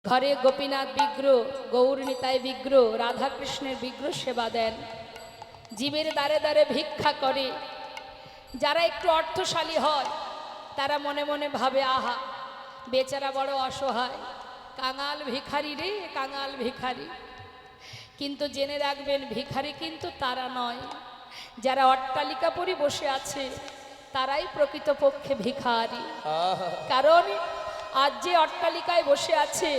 ঘরে গোপীনাথ বিগ্রহ, গৌর নিতাই বিগ্রহ, রাধাকৃষ্ণের বিগ্রহ সেবা দেন। জীবের দ্বারে দ্বারে ভিক্ষা করে। যারা একটু অর্থশালী হয় তারা মনে মনে ভাবে, আহা বেচারা বড় অসহায়, কাঙাল ভিখারি রে, কাঙাল ভিখারি। কিন্তু জেনে রাখবেন, ভিখারি কিন্তু তারা নয়, যারা অট্টালিকা পরি বসে আছে তারাই প্রকৃতপক্ষে ভিখারি। কারণ আজ যে অট্টালিকায় বসে আছে,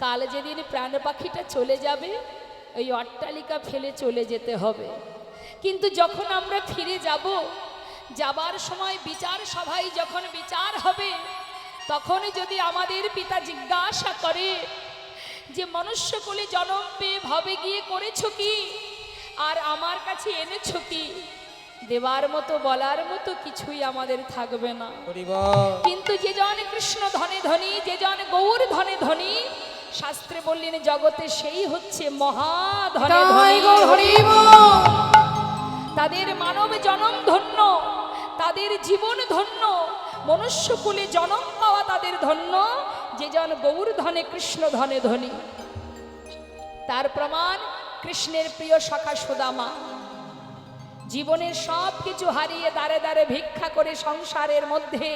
কাল যেদিন প্রাণ পাখিটা চলে যাবে ওই অট্টালিকা ফেলে চলে যেতে হবে। কিন্তু যখন আমরা ফিরে যাব, যাবার সময় বিচার সভায় যখন বিচার হবে, তখন যদি আমাদের পিতা জিজ্ঞাসা করে যে মনুষ্যকুলে জন্ম পেয়ে ভবে গিয়ে করেছো কি, আর আমার কাছে এনেছো কি, দেবার মতো বলার মতো কিছুই আমাদের থাকবে না। কিন্তু যে জন কৃষ্ণ ধনে ধনী, যে জন গৌর ধনে ধনী, শাস্ত্রে বললেন জগতে সেই হচ্ছে মহাধনে ধনী। তাদের মানব জনম ধন্য, তাদের জীবন ধন্য, মনুষ্যকুলে জনম পাওয়া তাদের ধন্য, যে জন গৌর ধনে কৃষ্ণ ধনে ধনী। তার প্রমাণ কৃষ্ণের প্রিয় সখা সুদামা জীবনের সব কিছু হারিয়ে দাঁড়ে দাঁড়ে ভিক্ষা করে সংসারের মধ্যে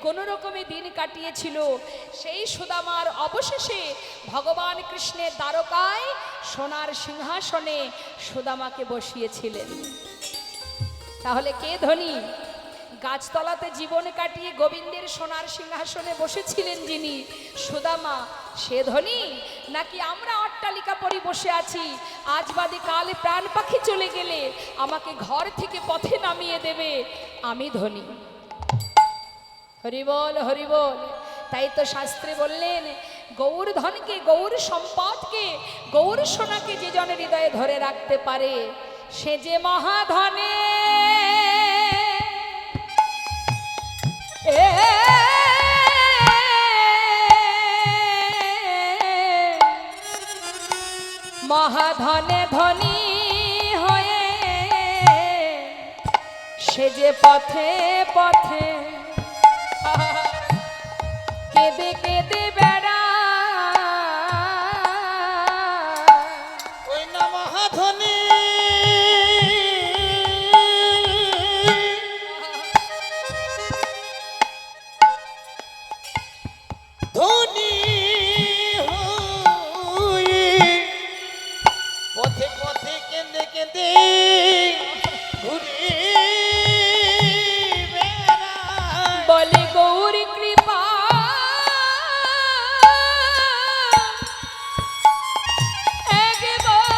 কোনো রকমে দিন কাটিয়েছিল। সেই সুদামার অবশেষে ভগবান কৃষ্ণের দ্বারকায় সোনার সিংহাসনে সুদামাকে বসিয়েছিলেন। তাহলে কে ধনী? গাছতলাতে জীবন কাটিয়ে গোবিন্দের সোনার সিংহাসনে বসেছিলেন যিনি, সুদামা, সে ধনী? নাকি আমরা অট্টালিকা পরি বসে আছি, আজ বাদে কাল প্রাণ পাখি চলে গেলে আমাকে ঘর থেকে পথে নামিয়ে দেবে, আমি ধনী? হরিবল হরিবল। তাই তো শাস্ত্রে বললেন, গৌর ধনকে, গৌর সম্পদকে, গৌর সোনাকে যে জন হৃদয়ে ধরে রাখতে পারে সে যে মহাধনে। মহাধনে ধনী হয়ে সে যে পথে পথে কেঁদে কেঁদে বেড়া, ওই না মহাধনী। ধনী হয়ে পথে পথে কেঁদে কেঁদে ঘুরে বেড়ায়। বলে গৌর কৃপা একবার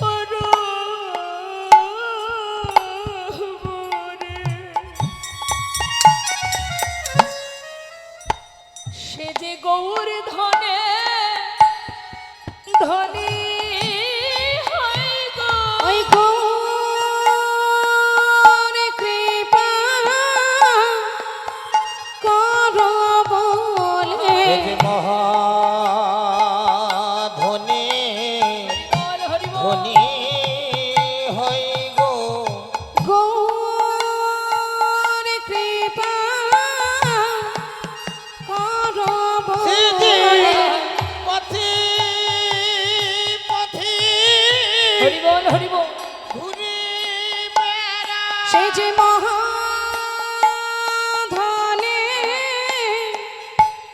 করো মোরে। সে যে গৌর ধনে ধনী হয় গো, ওই গৌর কৃপা করো বলে মহাধনী ধনী হই গো। গৌর কৃপা করো সে যে বলে পথে পথে হরিবল হরিবল। ঘুরে বেড়ায়। সে যে মহাধনে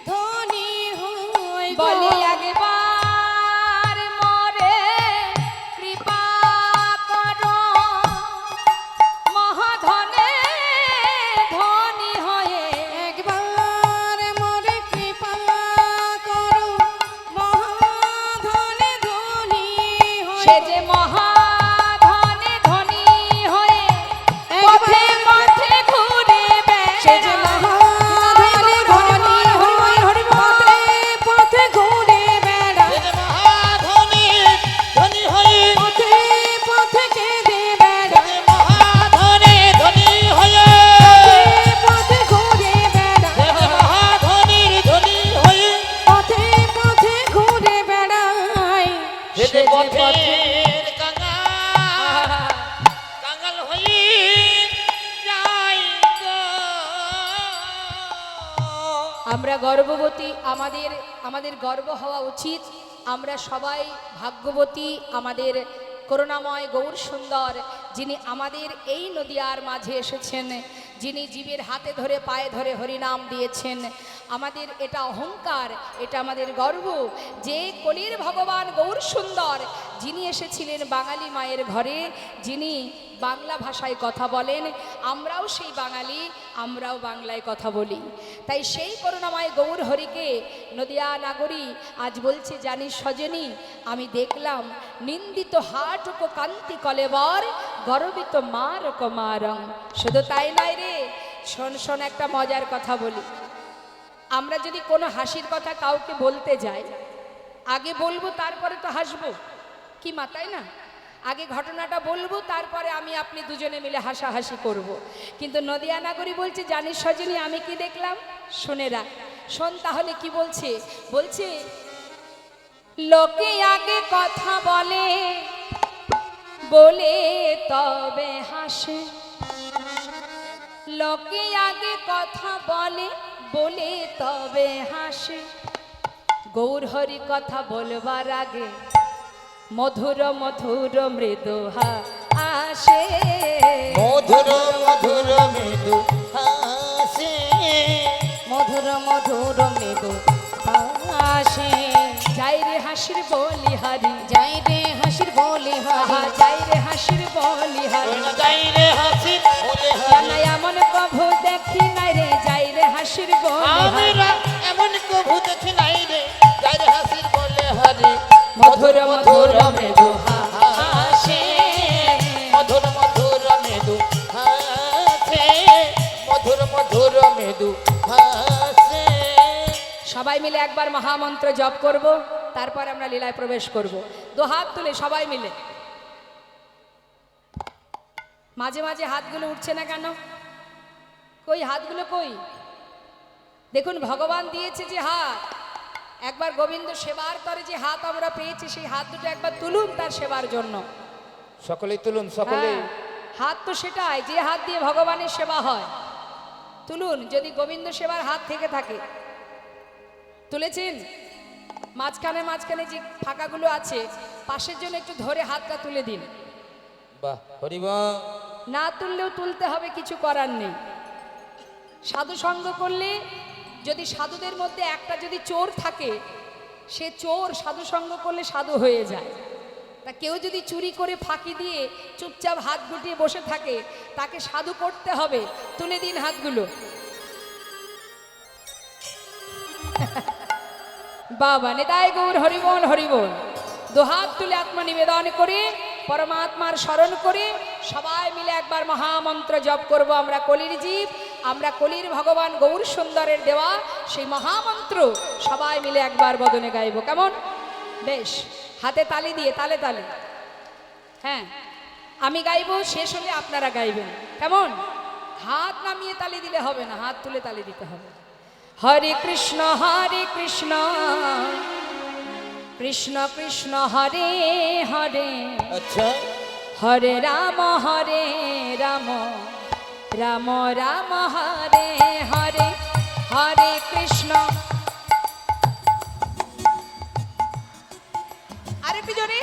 ধনী হয় গো। বলি একবার মরে কৃপা করো, মহাধনে ধনী হয়ে। একবার মোরে কৃপা করো, মহাধনে ধনী সে হয় যে মহাধনে ধনী হয়ে পথে গর্ভবতী, আমাদের গর্ব হওয়া উচিত। আমরা সবাই ভাগ্যবতী। আমাদের করুণাময় গৌর সুন্দর যিনি আমাদের এই নদিয়ার মাঝে এসেছেন, যিনি জীবের হাতে ধরে পায়ে ধরে হরিনাম দিয়েছেন, আমাদের এটা অহংকার, এটা আমাদের গর্ব যে কলির ভগবান গৌর সুন্দর যিনি এসেছিলেন বাঙালি মায়ের ঘরে, যিনি বাংলা ভাষায় কথা বলেন। আমরাও সেই বাঙালি, আমরাও বাংলায় কথা বলি। তাই সেই করুণাময় গৌর হরিকে নদিয়া নাগরী আজ বলছে, জানিস সজনী আমি দেখলাম নিন্দিত হাট ও কান্তি কলেবর গর্বিত মার কুমারং। শুধু তাই নয় রে, শোন শোন একটা মজার কথা বলি। আমরা যদি কোনো হাসির কথা কাউকে বলতে যাই, আগে বলবো তারপরে তো হাসবো, কি মা তাই না? আগে ঘটনাটা বলবো, তারপরে আমি আপনি দুজনে মিলে হাসাহাসি করব। কিন্তু নদিয়া নাগরী বলছে, জানিস সজনী আমি কি দেখলাম? শুনে রাখ, শোন তাহলে কি বলছে। বলছে লোকে আগে কথা বলে বলে তবে হাসে, লোকে আগে কথা বলে বলে তবে হাসে, গৌর হরি কথা বলবার আগে মধুর মধুর মৃদু হাসে, মধুর মধুর মৃদু হাসে, মধুর মধুর মৃদু হাসে। যাই রে হাসির বলি হারি, যাই রে হাসির বলি আহা হারি, যাই রে হাসির বলি হারি, যাই রে হাসি বলে জানা হারি। এমন কভু দেখি নাই রে, যাই রে হাসির বলি হারি, আমরা এমন কভু দেখি নাই রে, যাই রে হাসির বলে হারি। মধুর মধুর মৃদু হাসে, মধুর মধুর মৃদু হাসে, মধুর মধুর মৃদু হাসে। সবাই মিলে একবার মহামন্ত্র জপ করব, তারপর আমরা লীলায় প্রবেশ করব। দু হাত তুলে সবাই মিলে। মাঝে মাঝে হাতগুলো উঠছে না কেন? কই হাতগুলো কই? দেখুন ভগবান দিয়েছে যে হাত, একবার গোবিন্দ সেবার করে যে হাত আমরা পেয়েছি, সেই হাত দুটো একবার তুলুন তার সেবার জন্য। সকলেই তুলুন, সকলেই। হ্যাঁ, হাত তো সেটাই যে হাত দিয়ে ভগবানের সেবা হয়। তুলুন, যদি গোবিন্দ সেবার হাত থেকে থাকে। তুলেছেন? মাঝখানে মাঝখানে যে ফাঁকাগুলো আছে, পাশের জন্য একটু ধরে হাতটা তুলে দিন। বাহ, হরিবল। না তুললেও তুলতে হবে, কিছু করার নেই। সাধু সঙ্গ করলে, যদি সাধুদের মধ্যে একটা যদি চোর থাকে, সে চোর সাধু সঙ্গ করলে সাধু হয়ে যায়। তা কেউ যদি চুরি করে ফাঁকি দিয়ে চুপচাপ হাত গুটিয়ে বসে থাকে, তাকে সাধু করতে হবে। তুলে দিন হাতগুলো। বাবা নেতাই গৌর হরিবল হরিবল। দুহাত তুলে আত্মা নিবেদন করে পরমাত্মার স্মরণ করে সবাই মিলে একবার মহামন্ত্র জপ করব। আমরা কলির জীব, আমরা কলির ভগবান গৌর সুন্দরের দেওয়া সেই মহামন্ত্র সবাই মিলে একবার বদনে গাইব। কেমন? বেশ, হাতে তালি দিয়ে তালে তালে। হ্যাঁ, আমি গাইব, শেষ হলে আপনারা গাইবেন। কেমন? হাত নামিয়ে তালি দিলে হবে না, হাত তুলে তালি দিতে হবে। হরে কৃষ্ণ কৃষ্ণ কৃষ্ণ হরে হরে, আচ্ছা, হরে রাম রাম রাম হরে হরে, হরে কৃষ্ণ। আরেকটু জোরে।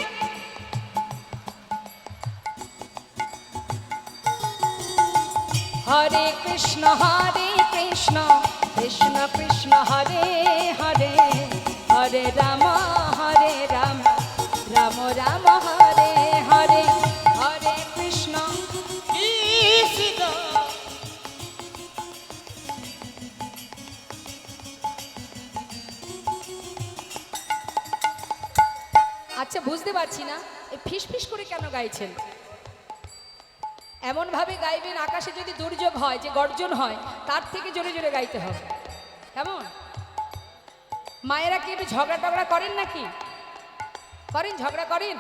হরে কৃষ্ণ কৃষ্ণ কৃষ্ণ হরে হরে, হরে রাম রাম রাম হরে হরে, হরে কৃষ্ণ কৃষ্ণ। আচ্ছা, বুঝতে পারছি না এই ফিস ফিস করে কেন গাইছেন। এমন ভাবে গাইবেন আকাশে যদি দুর্যোগ হয়, যে গর্জন হয়, তার থেকে জোরে জোরে গাইতে হবে। কেমন? মায়েরা কি একটু ঝগড়া টগড়া করেন নাকি? করেন? ঝগড়া করেন?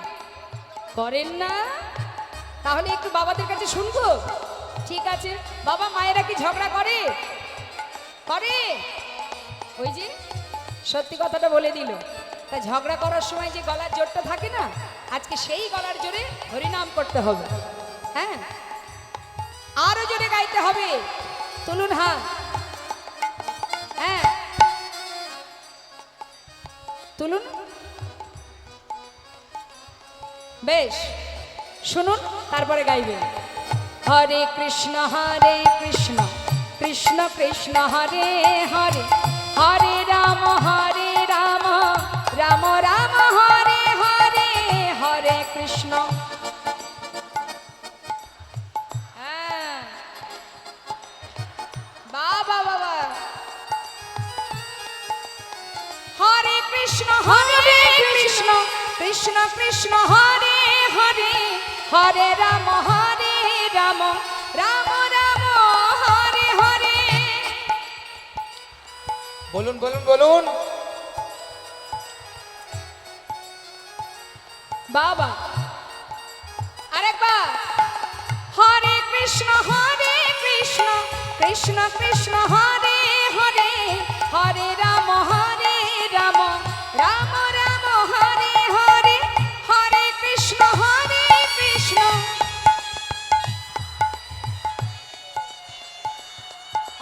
করেন না? তাহলে একটু বাবাদের কাছে শুনবো। ঠিক আছে বাবা, মায়েরা কি ঝগড়া করে? করে? ওই যে সত্যি কথাটা বলে দিল। তা ঝগড়া করার সময় যে গলার জোরটা থাকে না, আজকে সেই গলার জোরে হরিনাম করতে হবে। হ্যাঁ, আরো জোরে গাইতে হবে। তুলুন হাত। হ্যাঁ, তুলুন। বেশ, শুনুন, তারপরে গাইবেন। হরে কৃষ্ণ কৃষ্ণ কৃষ্ণ হরে হরে, হরে রাম রাম রাম হরে হরে, হরে কৃষ্ণ। হ্যাঁ, বাবা বাবা। হরে কৃষ্ণ কৃষ্ণ কৃষ্ণ হরে হরে, হরে রাম রাম রাম হরে হরে। বলুন বলুন বলুন। বাবা, আরেকবার। হরে কৃষ্ণ কৃষ্ণ কৃষ্ণ হরে হরে, হরে রাম রাম রাম হরে হরে, হরে কৃষ্ণ কৃষ্ণ।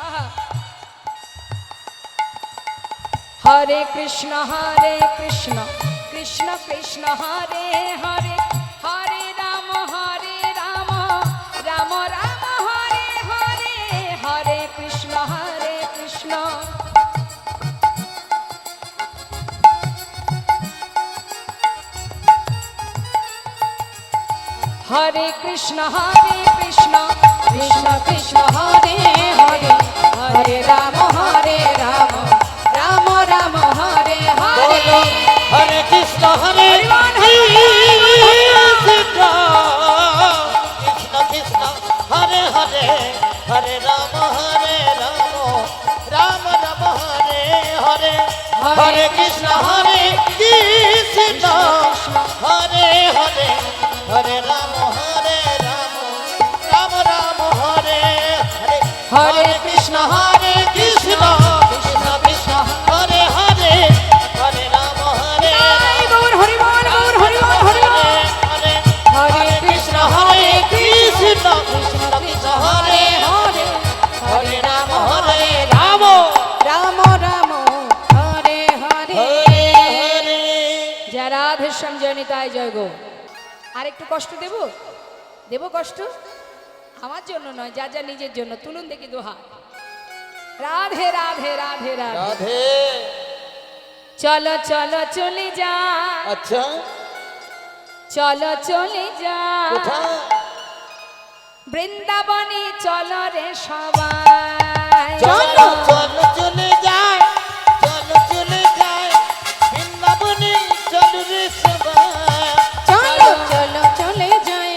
আহা। হরে কৃষ্ণ কৃষ্ণ কৃষ্ণ হরে হরে, হরে রাম রাম রাম হরে হরে, হরে কৃষ্ণ কৃষ্ণ। হরে কৃষ্ণ কৃষ্ণ কৃষ্ণ হরে হরে, হরে রাম রাম রাম রাম হরে হরে। বলো হরে কৃষ্ণ কৃষ্ণ কৃষ্ণ হরে হরে, হরে রাম রাম রাম হরে হরে, হরে কৃষ্ণ কৃষ্ণ হরে হরে, হরে রাম রাম রাম হরে হরে, হরে কৃষ্ণ কৃষ্ণ কৃষ্ণ কৃষ্ণ হরে হরে, হরে রাম গৌর হরি বল, গৌর হরি বল, হরি বল। হরে হরে কৃষ্ণ কৃষ্ণ কৃষ্ণ কৃষ্ণ হরে হরে, হরে রাম রাম রাম রাম হরে হরে। হরে হরে। জয় রাধে শ্যাম, জয় নিতাই, জয় গো। আর একটু কষ্ট দেব, দেব কষ্ট? আমার জন্য নয়, যা যা নিজের জন্য। তুলুন দেখি দোহা। রাধে রাধে রাধে রাধে। রাধে। চলো চলো চলে যা, আচ্ছা, চলো চলে যা কোথায়? বৃন্দাবনে চলো রে সবাই। চলো চলো চলে যায়, চলো চলে যায় বৃন্দাবনে, চলো রে সবাই। চলো চলো চলে যাই,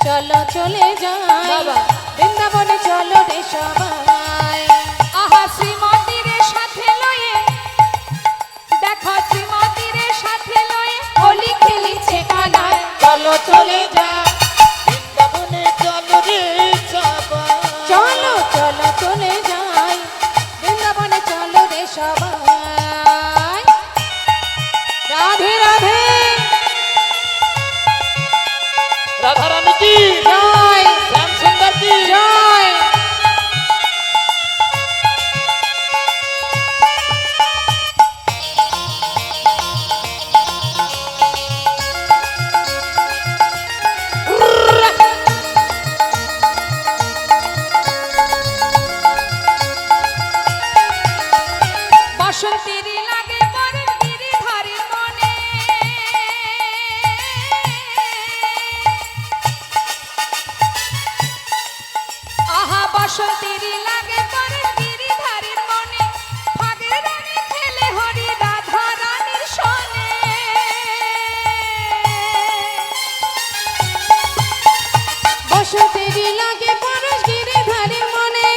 চলো চলে যাই বাবা। বৃন্দাবনে, চলো রে সবাই। আহা শ্রীমতীর সাথে লয়ে, দেখো শ্রীমতীর সাথে লয়ে হোলি খেলিছে কানায়। চলো চলে যায় বৃন্দাবনে, চলো রে সবাই। চলো চলো চলে যাই বৃন্দাবনে, চলো রে সবাই। রাধে রাধে। রাধা রানী কি জয় শ্যাম সুন্দর কি জয়। বসন্তের লাগে বরের গিরিধারীর মনে, আহা বসন্তের লাগে বরের গিরিধারীর মনে, ফাগের রানী খেলে হরি রাধা রানীর সনে। বসন্তেরই লাগে পরশ গিরিধারীর মনে,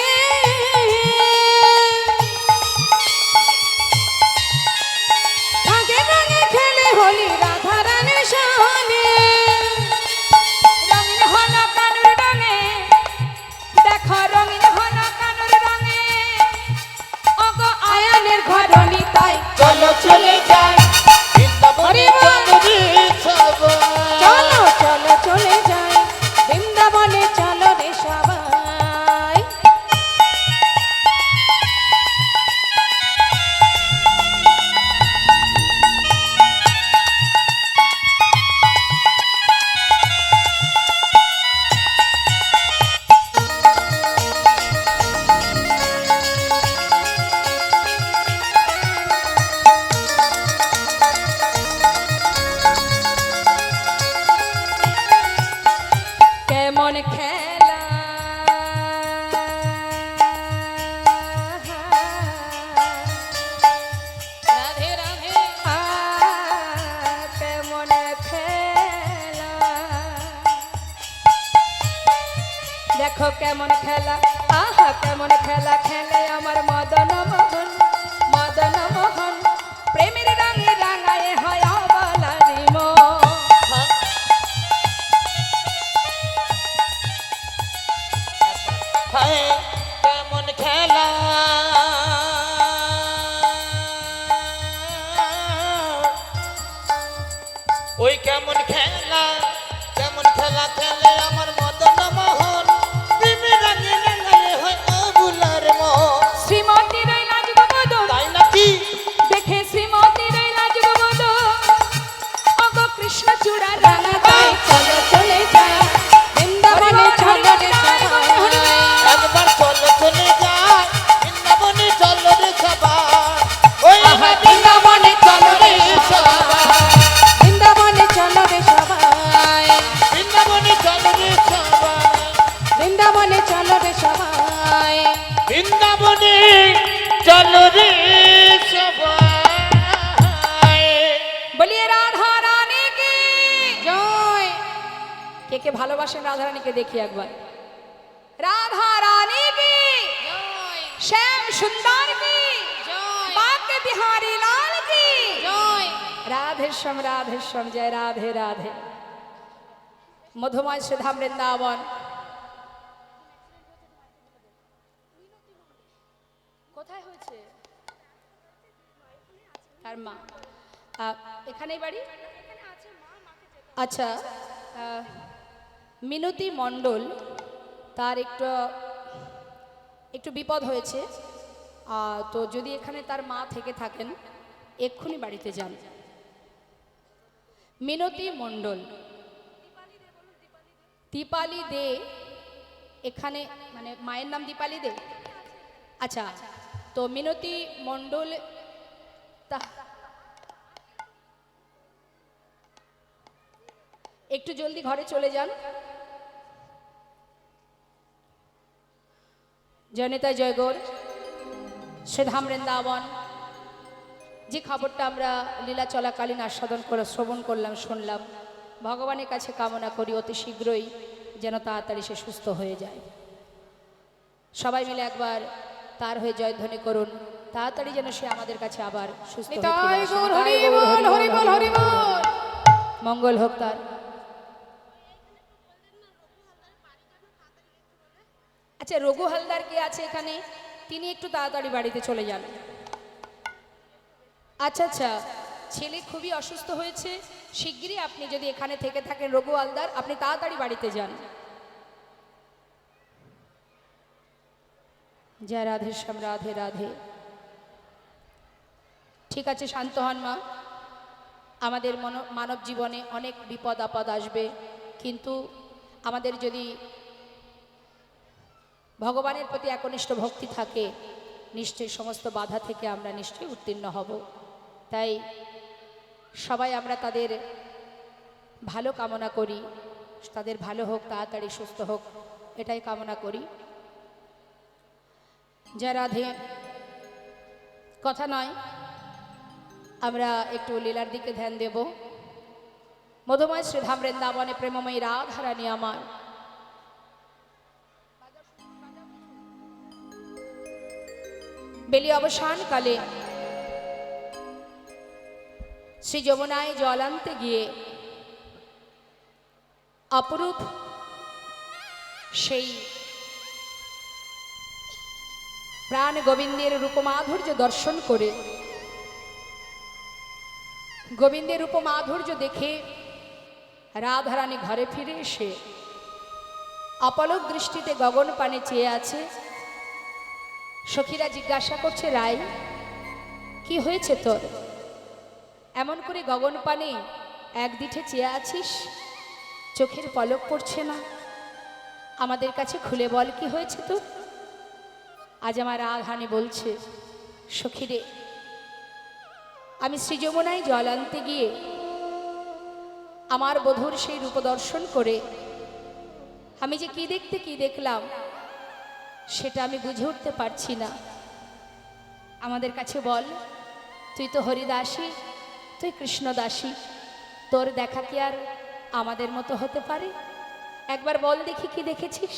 কেমন খেলা, আহা কেমন খেলা খেলে আমার মদন মোহন, মদন মোহন প্রেমের রঙে রাঙায় হয় অবলারি মন। হায় কেমন খেলা, ওই কেমন খেলা, কেমন খেলা খেলে আমার মদন মোহন, প্রেমের রঙে রাঙায় হয় অবলার মন। শ্রীমতীর ওই নাচগো বদন, তাই নাকি? দেখে শ্রীমতীর ওই নাচগো বদন, ওগো কৃষ্ণ চূড়ার রাঙা গায়ে চলো চলে যাই বৃন্দাবনে চলো রে সবাই। একবার চলো চলে যায় বৃন্দাবনে চলো রে সবাই, ওই আহা বৃন্দাবনে চলো রে সবাই, বৃন্দাবনে চলো রে সবাই, বৃন্দাবনে চলো রে সবাই, বৃন্দাবনে চলো রে সবাই। বৃন্দাবনে চলো রে সবাই। বলিয়ে রাধা রানী কি জয়। কে কে ভালোবাসেন রাধা রানীকে দেখি একবার। রাধা রানী কি জয় শ্যাম সুন্দর কি জয় বাঁকে বিহারী লাল কি জয়। রাধেশ্যাম রাধেশ্যাম জয় রাধে রাধে। মধুময় সুধাম বৃন্দাবন। কোথায় হয়েছে তার মা? এখানেই বাড়ি? আচ্ছা, মিনতি মণ্ডল তার একটু বিপদ হয়েছে, তো যদি এখানে তার মা থেকে থাকেন এক্ষুনি বাড়িতে যান। মিনতি মণ্ডল, দীপালি দে এখানে, মানে মায়ের নাম দীপালি দে। আচ্ছা, তো মিনতি মণ্ডল তা একটু জলদি ঘরে চলে যান। জয়নেতা জয়গৌর শ্রীধাম বৃন্দাবন। যে খবরটা আমরা লীলা চলাকালীন আস্বাদন করে শ্রবণ করলাম, শুনলাম, ভগবানের কাছে কামনা করি অতি শীঘ্রই যেন তাড়াতাড়ি সে সুস্থ হয়ে যায়। সবাই মিলে একবার তার হয়ে জয়ধ্বনি করুন, তাড়াতাড়ি যেন সে আমাদের কাছে আবার সুস্থ হয়ে ফিরে নিতাই আসে। গৌর নিতাই হরি গৌর, বল, হরি হরি বল, বল, হরি বল। মঙ্গল হোক তার। আচ্ছা, রঘু হালদার কে আছে এখানে? তিনি একটু তাড়াতাড়ি বাড়িতে চলে যান। আচ্ছা আচ্ছা, ছেলে খুবই অসুস্থ হয়েছে, শিগগিরই আপনি যদি এখানে থেকে থাকেন রঘু হালদার, আপনি তাড়াতাড়ি বাড়িতে যান। জয় রাধেশ্যাম রাধে রাধে। ঠিক আছে, শান্ত হন মা। আমাদের মানব জীবনে অনেক বিপদ আপদ আসবে, কিন্তু আমাদের যদি ভগবানের প্রতি একনিষ্ঠ ভক্তি থাকে নিশ্চয়ই সমস্ত বাধা থেকে আমরা নিশ্চয়ই উত্তীর্ণ হব। তাই সবাই আমরা তাদের ভালো কামনা করি, তাদের ভালো হোক, তাড়াতাড়ি সুস্থ হোক, এটাই কামনা করি। জয় রাধে। কথা নয়, আমরা একটু লীলার দিকে ধ্যান দেব। মধুময় শ্রীধাম বৃন্দাবনে প্রেমময়ী রাধারানী আমার বেলি অবসানকালে শ্রী যমুনায় জল আনতে গিয়ে অপরূপ সেই প্রাণ গোবিন্দের রূপমাধুর্য দর্শন করে, গোবিন্দের রূপমাধুর্য দেখে রাধারানী ঘরে ফিরে এসে অপলক দৃষ্টিতে গগন পানে চেয়ে আছে। সখীরা জিজ্ঞাসা করছে, রাই কি হয়েছে তোর? এমন করে গগন পানে এক দিঠে চেয়ে আছিস, চোখের পলক পড়ছে না। আমাদের কাছে খুলে বল কি হয়েছে তোর? আজ আমার রাধারানী বলছে, সখীরে, আমি শ্রী যমুনায় জল আনতে গিয়ে আমার বধূর সেই রূপ দর্শন করে আমি যে কি দেখলাম সেটা আমি বুঝে উঠতে পারছি না। আমাদের কাছে বল, তুই তো হরিদাসী, তুই কৃষ্ণদাসী, তোর দেখা কি আর আমাদের মতো হতে পারে? একবার বল দেখি কি দেখেছিস?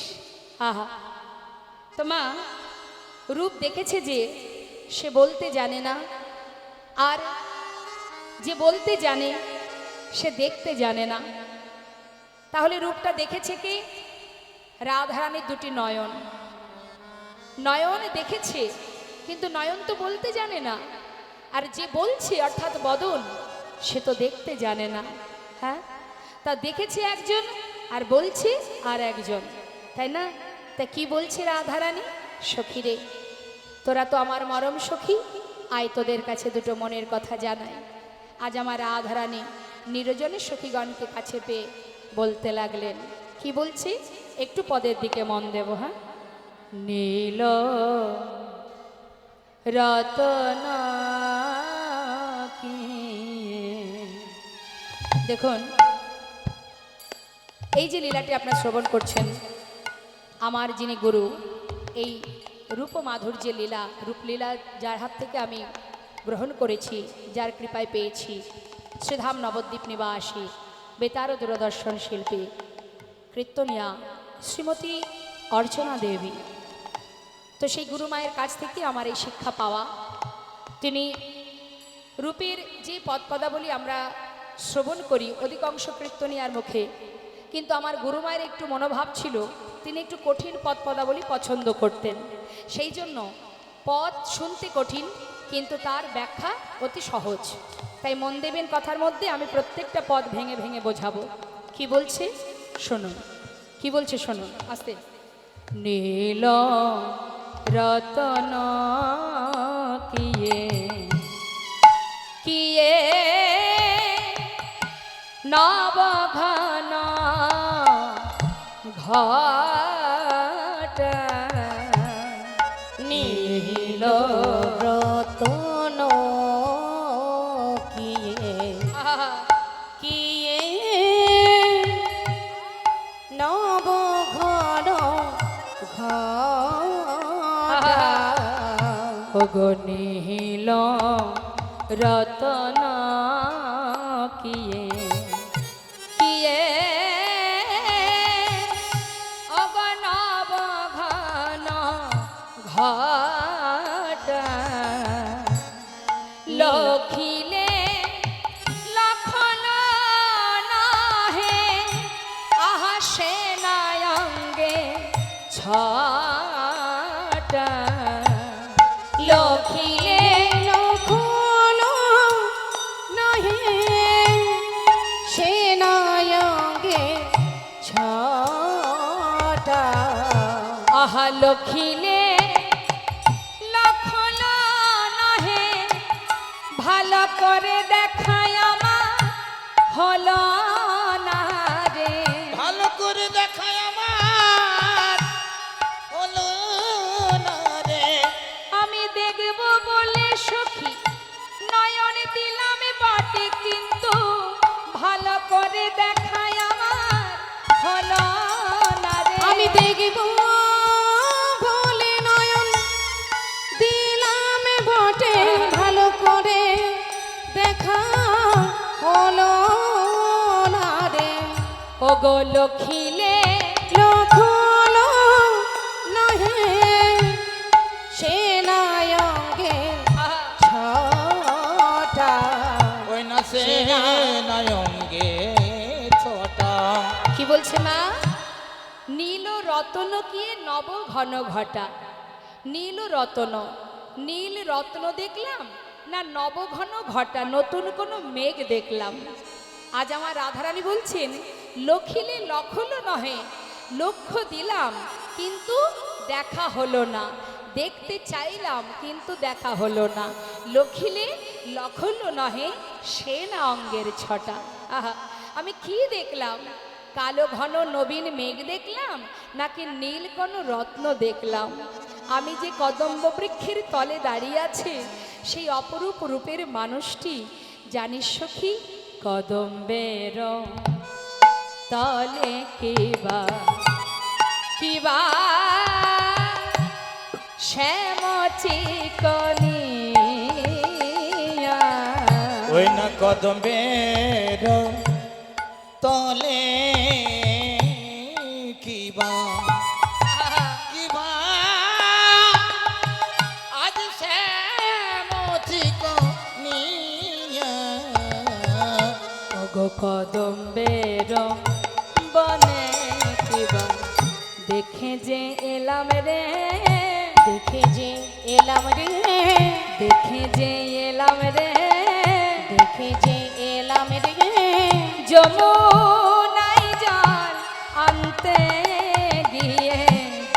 আহা, তো মা, রূপ দেখেছে যে সে বলতে জানে না, আর যে বলতে জানে সে দেখতে জানে না। তাহলে রূপটা দেখেছে কি? রাধারানীর দুটি নয়ন। নয়ন দেখেছে, কিন্তু নয়ন তো বলতে জানে না। আর যে বলছে অর্থাৎ বদন, সে তো দেখতে জানে না। হ্যাঁ, তা দেখেছে একজন আর বলছে আর একজন, তাই না? তা কি বলছে রাধারানী? সখী রে, তোরা তো আমার মরম সখী, আয় তোদের কাছে দুটো মনের কথা জানাই। আজ আমার রাধারানী নিরজনের সখীগণকে কাছে পেয়ে বলতে লাগলেন। কি বলছি? একটু পদের দিকে মন দেব। হ্যাঁ, নীল রতন কি। দেখুন, এই যে লীলাটি আপনারা শ্রবণ করছেন, আমার যিনি গুরু, এই রূপ মাধুর্যের লীলা, রূপলীলা যার হাত থেকে আমি গ্রহণ করেছি, যার কৃপায় পেয়েছি, শ্রীধাম নবদ্বীপ নিবাসী বেতার দূরদর্শন শিল্পী কীর্তনিয়া শ্রীমতী অর্চনা দেবী। তো সেই গুরু মায়ের কাছ থেকে আমার এই শিক্ষা পাওয়া। তিনি রূপের যে পদপদাবলী আমরা শ্রবণ করি অধিকাংশ কীর্তনিয়ার মুখে, কিন্তু আমার গুরু মায়ের একটু মনোভাব ছিল, তিনি একটু কঠিন পদপদাবলী পছন্দ করতেন। সেই জন্য পদ শুনতে কঠিন, কিন্তু তার ব্যাখ্যা অতি সহজ। তাই মন দেবেন কথার মধ্যে, আমি প্রত্যেকটা পদ ভেঙে ভেঙে বোঝাবো। কি বলছে শুনুন, কি বলছে শুনুন আস্তে। নীল রতন কিয়ে কিয়ে নবঘন ঘট নীল রতন কিয়ে কিয়ে নব ঘন ঘটা ওগো নীল রতন কিয়ে কিয়ে ওগো নবঘন ঘটা লখিলে লখন নাহে আহা সেনায়ঙ্গে ছটা লখিলে লখন নহে সেনায়ঙ্গে ছটা আহা লখিলে লখন নহে ভালো করে দেখায় আমার হলো না রে। ভালো করে দেখায় আমার হলো না রে। আমি দেখব বলে সখী নয়ন দিলাম বটে, কিন্তু ভালো করে দেখায় আমার হলো না রে। আমি দেখব বলে নয়ন দিলাম বটে, ভালো করে দেখা হলো না রে। ওগো লখিলে লখন নহে সেনায়ঙ্গে ছটা ওই না সে নায়ঙ্গে ছোটা। কি বলছে মা? নীল রতন কিয়ে নব ঘন ঘটা। নীল রতন, নীল রত্ন দেখলাম না নব ঘন ঘটা, নতুন কোনো মেঘ দেখলাম। আজ আমার রাধারানী বলছেন লখিলে লখল নহে, লক্ষ্য দিলাম কিন্তু দেখা হলো না, দেখতে চাইলাম কিন্তু দেখা হলো না। লখিলে লখল নহে সে না অঙ্গের ছটা। আহা, আমি কি দেখলাম? কালো ঘন নবীন মেঘ দেখলাম নাকি নীল কোনো রত্ন দেখলাম? আমি যে কদম্ব বৃক্ষের তলে দাঁড়িয়ে আছে সেই অপরূপ রূপের মানুষটি জানিস সখী, কদম্বের তলে কিবা কিবা শ্যাম চিকনিয়া। ওই না কদম্বের তলে কিবা কদম্বের বনে কিবা দেখে যে এলাম রে, দেখে যে এলাম রে, দেখে যে এলাম রে, দেখে যে এলাম রে, যমুনাই জল আনতে গিয়ে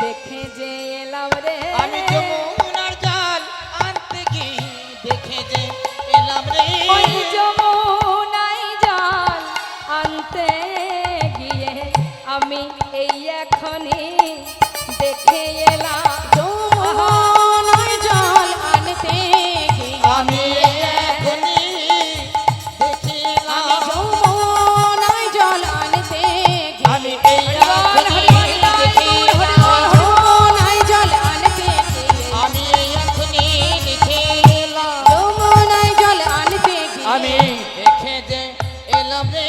দেখে যে এলাম রে, আমি যমুনার জল আনতে গিয়ে দেখে যে এলাম রে। ওই যমুনাই জল আনতে গিয়ে আমি এই এখনই দেখে এলাম। যমুনায় জল আনতে গিয়ে আমি এখনই দেখিলাম, যমুনায় জল আনতে গিয়ে আমি এই যমুনায় জল আনতে গিয়ে আমি এখনই দেখিলাম, যমুনায় জল আনতে গিয়ে আমি দেখে যে এলাম রে।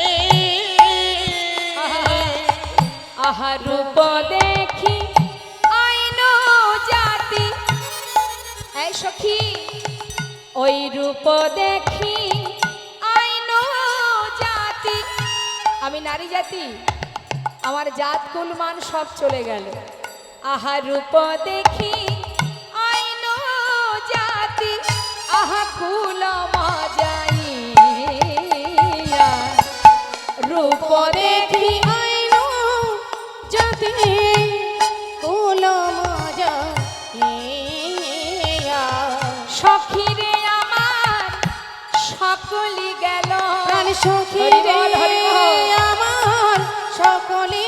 আহা রূপ দেখি আইন জাতি, এই সখী ওই রূপ দেখি আইন জাতি, আমি নারী জাতি, আমার জাত কুলমান সব চলে গেল। আহা রূপ দেখি আইন জাতি, আহা কুল মজাইয়া, রূপ দেখি আইনো জাতি কুল মজা ইয়া সখীরে আমার সকলি গেল, প্রাণ সখী রে আমার সকলে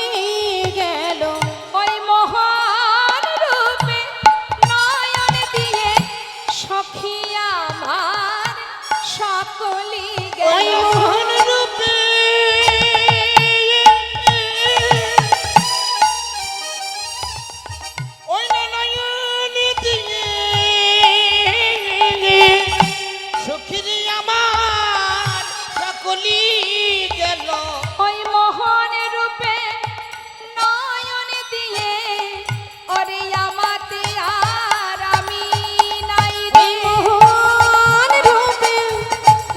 গেল, ওই মহান রূপে নয়ন দিয়ে সখী আমার সকলি ওই গেল। মোহন রূপে ওই নয়ন দিয়ে সখী আমার সকলি গেল, ওই মোহন রূপে নয়ন দিয়ে ওরে আমাতে আর আমি নাই রে, মোহন রূপে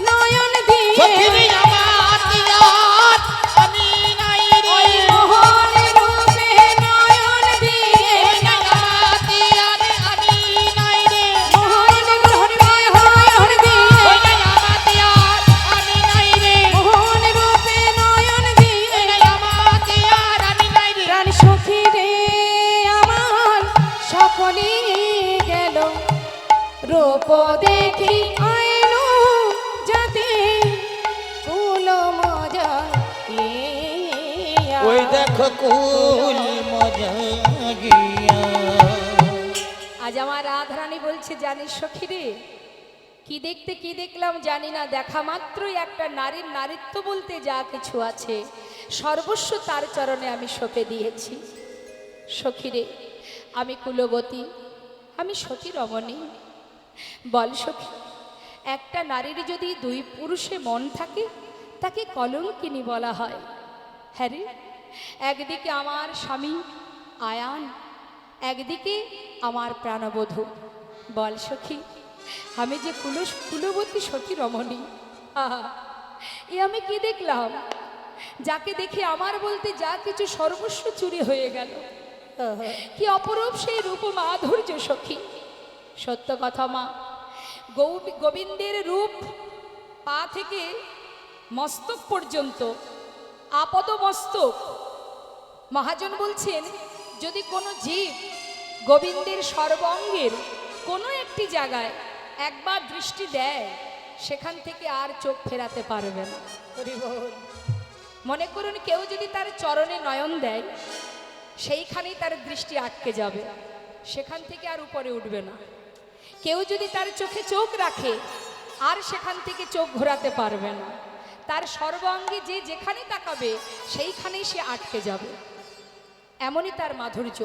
নয়ন দিয়ে সখী আমার দিয়ার আমি নাই রে। ওই মোহন রূপে নয়ন দিয়ে ওই আমার দিয়ার আমি নাই রে। মোহন রূপে নয়ন দিয়ে ওই আমার দিয়ার আমি নাই রে। মোহন রূপে নয়ন দিয়ে ওই আমার দিয়ার আমি নাই রে। প্রাণ সখী রে আমার সকলে গেল, রূপ দেখি আইনো জাতি কুল মজা ইয়া। ওই দেখো কুল মজা গিয়া। আজ আমার রাধারানী বলছে জানিস সখী রে, কি দেখতে কি দেখলাম জানি না, দেখা মাত্রই একটা নারীর নারীত্ব বলতে যা কিছু আছে সর্বস্ব তার চরণে আমি সঁপে দিয়েছি। সখী রে, আমি কুলবতী, আমি সতী রমণী। বল সখী, একটা নারীর যদি দুই পুরুষে মন থাকে তাকে কলঙ্কিনী বলা হয়। হ্যাঁ রে, একদিকে আমার স্বামী আয়ান, একদিকে আমার প্রাণবধূ। বল সখী, আমি যে কুলবতী সতী রমণী, আহা, এ আমি কি দেখলাম, যাকে দেখে আমার বলতে যা কিছু সর্বস্ব চুরি হয়ে গেল। কি অপরূপ সেই রূপ মাধুর্য সখী। সত্য কথা মা, গোবিন্দের রূপ পা থেকে মস্তক পর্যন্ত আপদ মস্তক। মহাজন বলছেন যদি কোনো জীব গোবিন্দের সর্বাঙ্গের কোনো একটি জায়গায় একবার দৃষ্টি দেয় সেখান থেকে আর চোখ ফেরাতে পারবে না। মনে করুন কেউ যদি তার চরণে নয়ন দেয় সেইখানেই তার দৃষ্টি আটকে যাবে, সেখান থেকে আর উপরে উঠবে না। কেউ যদি তার চোখে চোখ রাখে আর সেখান থেকে চোখ ঘোরাতে পারবে না। তার সর্বাঙ্গে যে যেখানে তাকাবে সেইখানেই সে আটকে যাবে। এমনই তার মাধুর্য।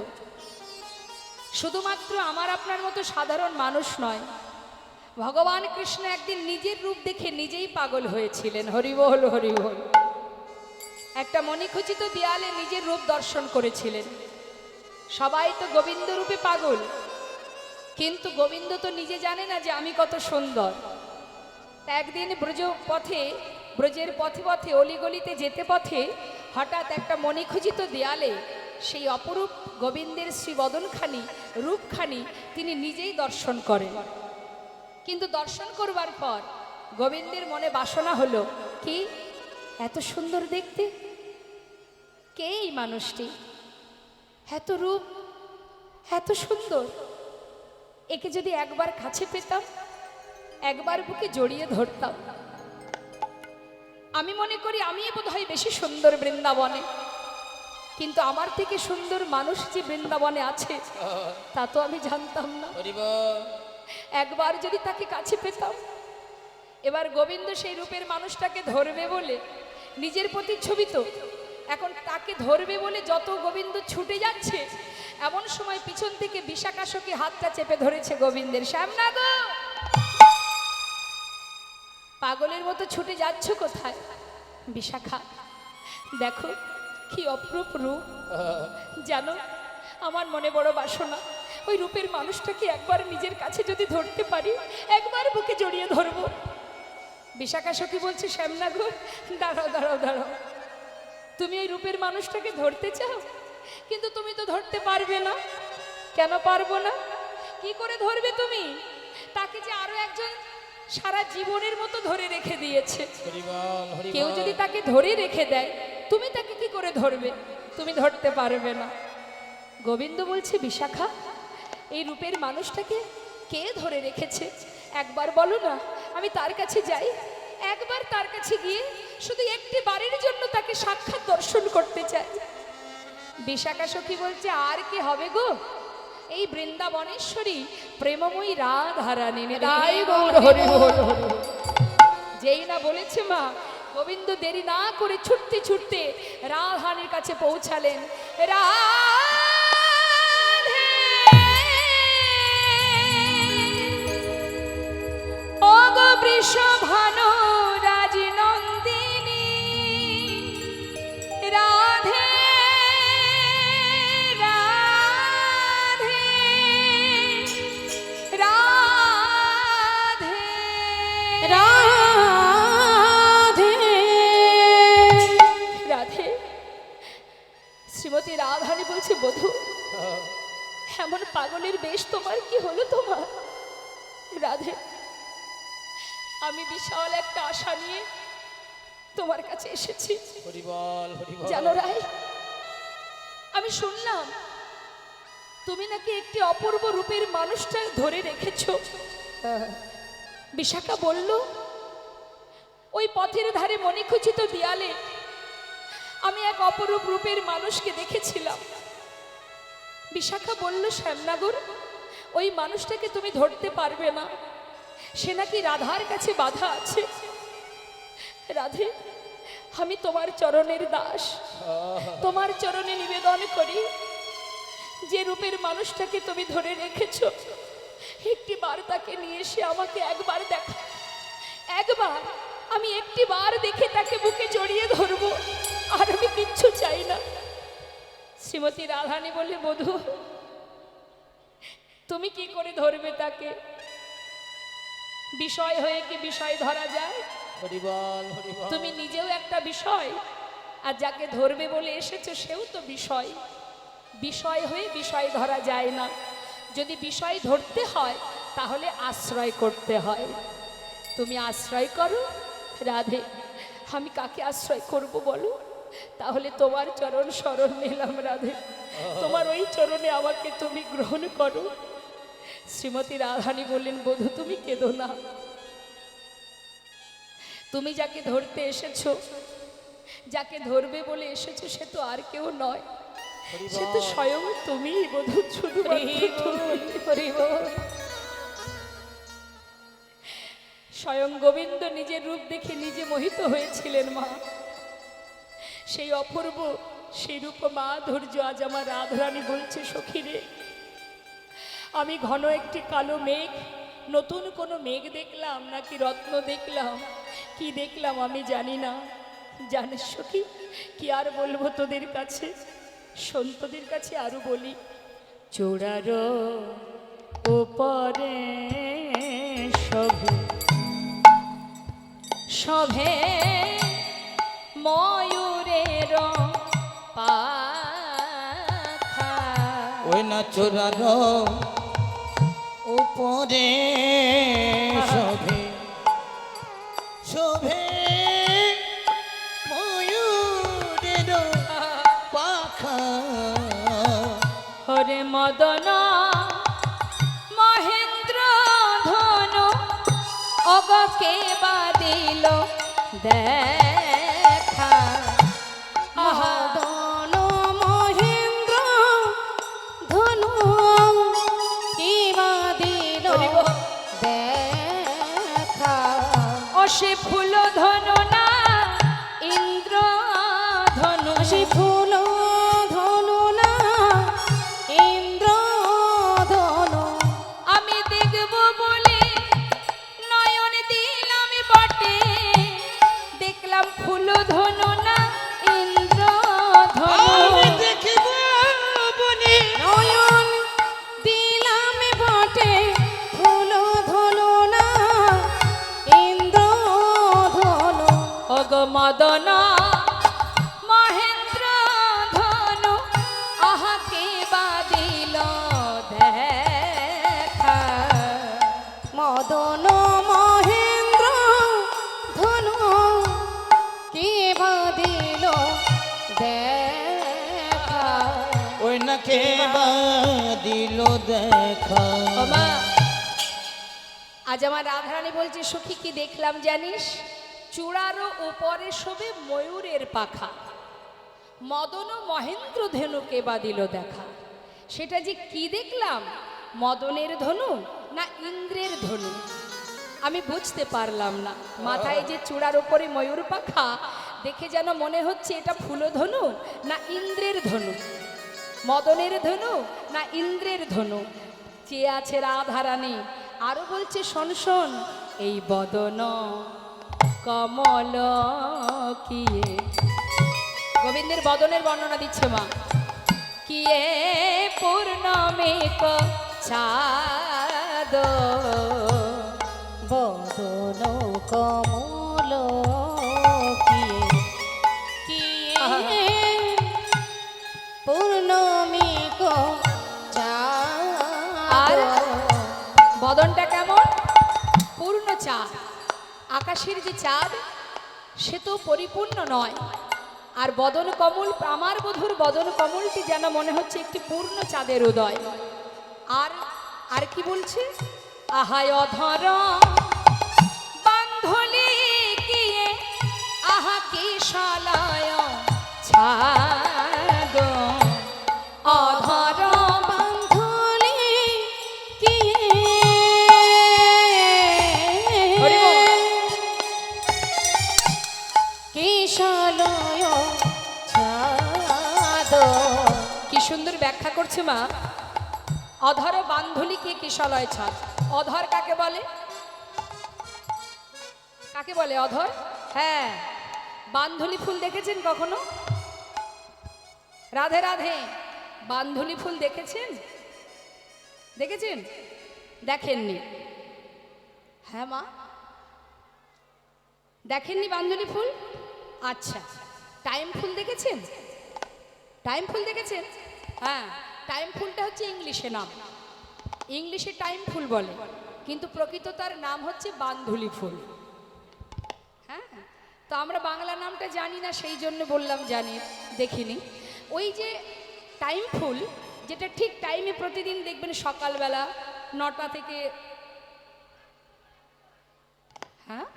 শুধুমাত্র আমার আপনার মতো সাধারণ মানুষ নয়, ভগবান কৃষ্ণ একদিন নিজের রূপ দেখে নিজেই পাগল হয়েছিলেন। হরিবোল হরিবোল। একটা মণিখচিত দেয়ালে নিজের রূপ দর্শন করেছিলেন। সবাই তো গোবিন্দ রূপে পাগল, কিন্তু গোবিন্দ তো নিজে জানে না যে আমি কত সুন্দর। তা একদিন ব্রজের পথে পথে অলিগলিতে যেতে পথে হঠাৎ একটা মণিখচিত দেয়ালে সেই অপরূপ গোবিন্দের শ্রীবদনখানি রূপখানি তিনি নিজেই দর্শন করেন। কিন্তু দর্শন করবার পর গোবিন্দের মনে বাসনা হলো, কি এত সুন্দর দেখতে, কে এই মানুষটি, এত রূপ এত সুন্দর, একে যদি একবার কাছে পেতাম, একবার বুকে জড়িয়ে ধরতাম। আমি মনে করি আমি বোধহয় বেশি সুন্দর বৃন্দাবনে, কিন্তু আমার থেকে সুন্দর মানুষ যে বৃন্দাবনে আছে তা তো আমি জানতাম না। একবার যদি তাকে কাছে পেতাম। এবার গোবিন্দ সেই রূপের মানুষটাকে ধরবে বলে, নিজের প্রতিচ্ছবি তো, এখন তাকে ধরবে বলে যত গোবিন্দ ছুটে যাচ্ছে, এমন সময় পিছন থেকে বিশাখা সখী হাতটা চেপে ধরেছে গোবিন্দের। শ্যামনা গো, পাগলের মতো ছুটে যাচ্ছ কোথায়? বিশাখা, দেখো কি অপরূপ রূপ, জানো আমার মনে বড় বাসনা, ওই রূপের মানুষটাকে একবার নিজের কাছে যদি ধরতে পারি, একবার বুকে জড়িয়ে ধরবো। বিশাখা সখী বলছে, শ্যামনা গো দাঁড়াও দাঁড়াও দাঁড়াও, তুমি ওই রূপের মানুষটাকে ধরতে চাও, কিন্তু তুমি তো ধরতে পারবে না। কেন পারবো না? কি করে ধরবে তুমি? তাকে যে আরো একজন সারা জীবনের মতো ধরে রেখে দিয়েছে। কেউ যদি তাকে ধরে রেখে দেয়, তুমি তাকে কি করে ধরবে? তুমি ধরতে পারবে না। গোবিন্দ বলছে, বিশাখা এই রূপের মানুষটাকে কে ধরে রেখেছে একবার বলো না, আমি তার কাছে যাই, একবার তার কাছে গিয়ে শুধু একটি বারের জন্য তাকে সাক্ষাৎ দর্শন করতে চাই। বিশাখা সখী বলছে, আর কি হবে গো, এই বৃন্দাবনেশ্বরী প্রেমময়ী রাধারানী, যেই না বলেছে মা, গোবিন্দ দেরি না করে ছুটতে ছুটতে রাধারানীর কাছে পৌঁছালেন। রাধে ও গো বৃষভানু রাজনন্দিনী, রাধে শ্রীমতী রাধারানী বলছে, বধূ এমন পাগলের বেশ তোমার কি হলো তোমার? রাধে, আমি বিশাল একটা আশা নিয়ে তোমার কাছে এসেছি। জানো রাই, আমি শুনলাম তুমি নাকি একটি অপূর্ব রূপের মানুষটা ধরে রেখেছো। বিশাখা বলল, ওই পথের ধারে মণিখচিত দেয়ালে আমি এক অপরূপ রূপের মানুষকে দেখেছিলাম। বিশাখা বলল, শ্যামনাগর ওই মানুষটাকে তুমি ধরতে পারবে না, সে নাকি রাধার কাছে বাধা আছে। রাধে, আমি তোমার চরণের দাস, তোমার চরণে নিবেদন করি, যে রূপের মানুষটাকে তুমি ধরে রেখেছো, একটি বার তাকে নিয়ে এসে আমাকে একবার দেখা, একবার আমি একটি বার দেখে তাকে বুকে জড়িয়ে ধরবো, আর আমি কিচ্ছু চাই না। শ্রীমতী রাধারানী বলে, বধূ তুমি কি করে ধরবে তাকে? বিষয় হয়ে কি বিষয় ধরা যায়? তুমি নিজেও একটা বিষয়, আর যাকে ধরবে বলে এসেছো সেও তো বিষয়। বিষয় হয়ে বিষয় ধরা যায় না। যদি বিষয় ধরতে হয় তাহলে আশ্রয় করতে হয়। তুমি আশ্রয় করো। রাধে, আমি কাকে আশ্রয় করব বলো? তাহলে তোমার চরণ শরণ নিলাম রাধে, তোমার ওই চরণে আমাকে তুমি গ্রহণ করো। শ্রীমতী রাধারানী বললেন, বধূ তুমি কেঁদো না, তুমি যাকে ধরতে এসেছো, যাকে ধরবে বলে এসেছো, সে তো আর কেউ নয়, সে তো স্বয়ং তুমি বধূ, শুধু স্বয়ং গোবিন্দ নিজের রূপ দেখে নিজে মোহিত হয়েছিলেন মা। সেই অপূর্ব সেই রূপ মাধুর্য আজ আমার রাধারানী বলছে, সখীরে আমি ঘন একটি কালো মেঘ, নতুন কোনো মেঘ দেখলাম নাকি রত্ন দেখলাম, কি দেখলাম আমি জানি না। জানিস সখী, কি আর বলবো তোদের কাছে, সন্তদের কাছে আরো বলি, চূড়ার উপরে শোভে শোভে ময়ূরের পাখা। ওই না চূড়ার উপরে শোভে শোভে ময়ূরের পাখা। হরে মদন মহেন্দ্র ধনু অগকে বাদিল দেখা। মদন মহেন্দ্র ধনু কিবা দিল দেখা। ও সে ফুল ধনু না ইন্দ্র ধনু। সে ফুল ধনু না ইন্দ্র ধনু। আমি দেখব বলে নয়ন দিলাম বটে, দেখলাম ফুল ধনু না ইন্দ্র আমি ধনু। দেখিব বনে নয়ন দিলাম বটে ফুল ধনু না ইন্দ্র ধনু। অগ মদন মহেন্দ্র ধনু আহাকে বাদিল দেখা। মদন মহেন্দ্র ধনু কিবা দিল দেখা। ওই না কে বা দিল দেখা। ওমা, আজ আমার রাধারানী বলছে সখী কি দেখলাম জানিস? চূড়ারও উপরে শোভে ময়ূরের পাখা, মদন মহেন্দ্র ধনুকে বাদিল দেখা। সেটা যে কি দেখলাম, মদনের ধনু না ইন্দ্রের ধনু আমি বুঝতে পারলাম না। মাথায় যে চূড়ার উপরে ময়ূর পাখা দেখে যেন মনে হচ্ছে এটা ফুলধনু না ইন্দ্রের ধনু, মদনের ধনু না ইন্দ্রের ধনু। চেয়ে আছে রাধারানী, আরো বলছে শোন শোন, এই বদন কমল কিয়ে। গোবিন্দের বদনের বর্ণনা দিচ্ছে মা। কিয়ে পূর্ণমেক চাঁদ, বদন কমল কিয়ে কিয়ে পূর্ণমিক আর চাঁদ। বদনটা কেমন? পূর্ণ চাঁদ। আকাশের যে চাঁদ সে তো পরিপূর্ণ নয়, আর বদন কমল, আমার বধুর বদন কমলটি যেন মনে হচ্ছে একটি পূর্ণ চাঁদের উদয়। আর আর কি বলছে? আহায় অধর বান্ধলি কিয়ে আহা কি শালায় ছাদ। অধর বান্ধলি কিয়ে হরি বল। কিশলয় ছাদ। কি সুন্দর ব্যাখ্যা করছে মা। অধর বান্ধুলিকে কিশলয় ছাদ। অধর কাকে বলে? কাকে বলে অধর? হ্যাঁ, বান্ধুলি ফুল দেখেছেন কখনো? রাধে রাধে, বান্ধুলি ফুল দেখেছেন? দেখেছেন? দেখেননি? হ্যাঁ মা, দেখেননি বান্ধুলি ফুল? আচ্ছা, টাইম ফুল দেখেছেন? টাইম ফুল দেখেছেন? হ্যাঁ, টাইম ফুলটা হচ্ছে ইংলিশে নাম, ইংলিশে টাইম ফুল বলে, কিন্তু প্রকৃত তার নাম হচ্ছে বান্ধুলি ফুল। হ্যাঁ, তো আমরা বাংলা নামটা জানি না, সেই জন্য বললাম জানি, দেখিনি। ওই যে টাইম ফুল, যেটা ঠিক টাইমে প্রতিদিন দেখবেন সকালবেলা 9টা থেকে, হ্যাঁ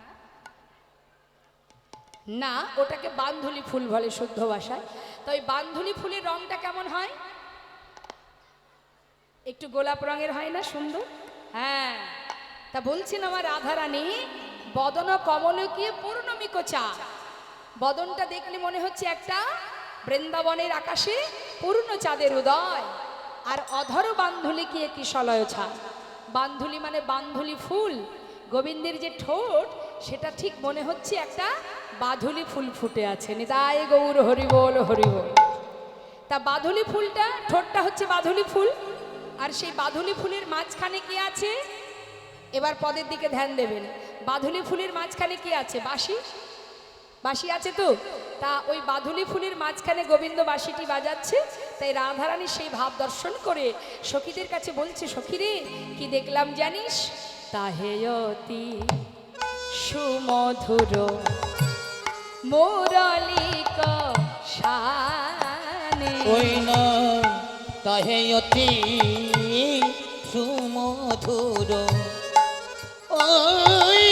না, ওটাকে বান্ধুলি ফুল বলে শুদ্ধ ভাষায়। তো ওই বান্ধুলি ফুলের রংটা কেমন হয়? একটু গোলাপ রঙের হয় না, সুন্দর? হ্যাঁ, তা বলছেন আমার রাধারানী, বদন কমলকীয় পূর্ণমিক চাঁদ। বদনটা দেখলে মনে হচ্ছে একটা বৃন্দাবনের আকাশে পূর্ণ চাঁদের উদয়। আর অধর বান্ধুলি কি কিশলয় ছাদ। বান্ধুলি মানে বান্ধুলি ফুল। গোবিন্দের যে ঠোঁট, সেটা ঠিক মনে হচ্ছে একটা বাধুলি ফুল ফুটে আছে। নিতাই গৌর হরিবোল হরিবোল। তা বাধুলি ফুলটা, ঠোঁটটা হচ্ছে বাধুলি ফুল, আর সেই বাধুলি ফুলের মাঝখানে কি আছে? এবার পদের দিকে ধ্যান দেবেন। বাধুলি ফুলের মাঝখানে কি আছে? বাঁশি। বাঁশি আছে তো, তা ওই বাধুলি ফুলের মাঝখানে গোবিন্দ বাঁশিটি বাজাচ্ছে। তাই রাধারানী সেই ভাব দর্শন করে সখীদের কাছে বলছে, সখীরে কি দেখলাম জানিস? তাহে অতি সুমধুর মুরলিক শানে। ওই না তাহে অতি সুমধুর ওই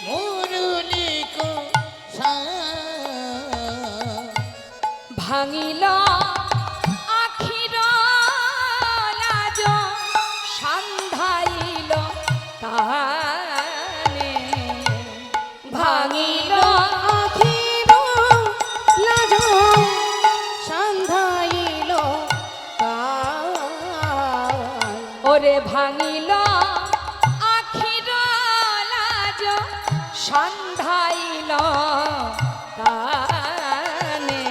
মুরলিক ভাঙিল আখির লাজ সান্ধাইল কানে। ভাঙিল আখির লাজ সান্ধাইল কান। ওরে ভাঙিল আখির লাজ সান্ধাইল কানে।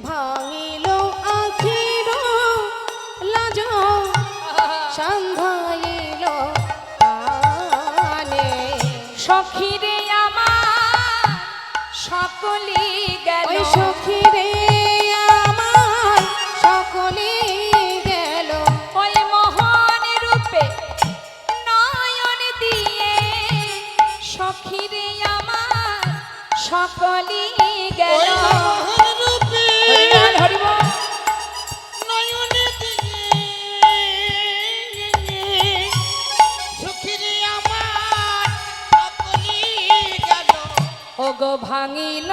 ভাঙিল আখির লাজ সান্ধাইল কানে। সখীরে আমার সকলি গেল। ওই সখীরে আমার সকলে গেল। ওই মোহন রূপে নয়ন দিয়ে সখীরে আমার সকলি গেল। ওই মোহন রূপে হরিবল হরিবল। নয়নে দিয়ে সুখিরে আমার সকলি গেল। ওগো ভাঙিল